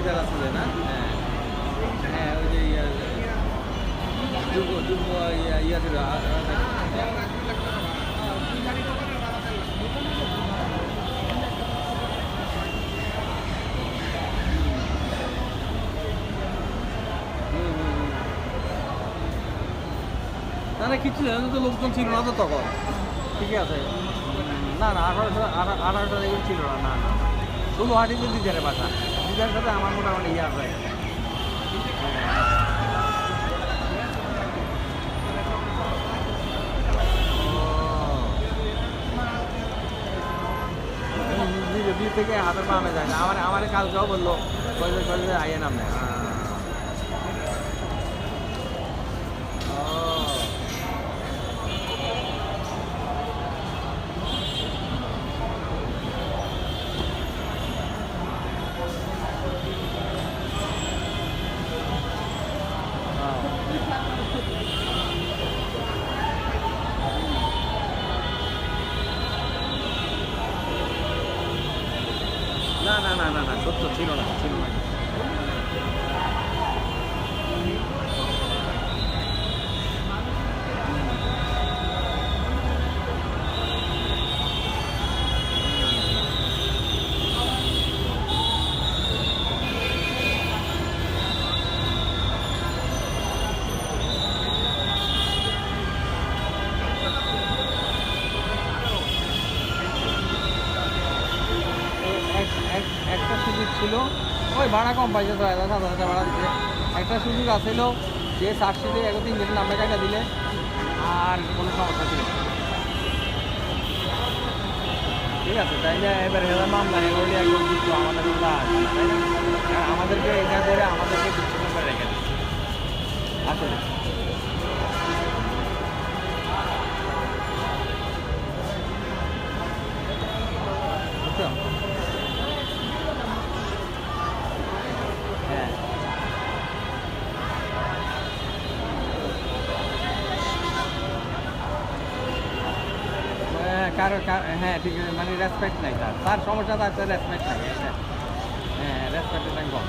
Leader আসলে না? হ্যাঁ হ্যাঁ ওই যে যুব যুব ইয়া ছিল না না কিছু না তো লোকজন ছিল না তো তখন ঠিকই আছে না না 18টা দিকে ছিল না না না 16 দিদারে বাসা দিদার সাথে আমার মোটামুটি ইয়ে আছে দুই থেকে হাতের পামে যায় না আমার কালকেও বললো কলেজে আইয়ে নামে না না না না না সত্য ছিল না ছিল না একটা সুযোগ ছিল ওই ভাড়া কম পাইছে তো 7,000 ভাড়া দিচ্ছে একটা সুযোগ আছিল যে চার্জশিটে একদিন যেটা নামে কাটা দিলে আর কোনো সমস্যা ছিল না। ঠিক আছে তাইলে এবার হেলার মামলা এগুলি একদম যুক্ত আমাদের মামলা আছে না তাই না আমাদেরকে এটা করে আমাদেরকে বিচ্ছিন্ন করে রেখে দিচ্ছে আসলে বুঝছো হ্যাঁ কারো হ্যাঁ ঠিক আছে মানে রেসপেক্ট নাই তার সমস্যা তার রেসপেক্ট নাই হ্যাঁ রেসপেক্ট কম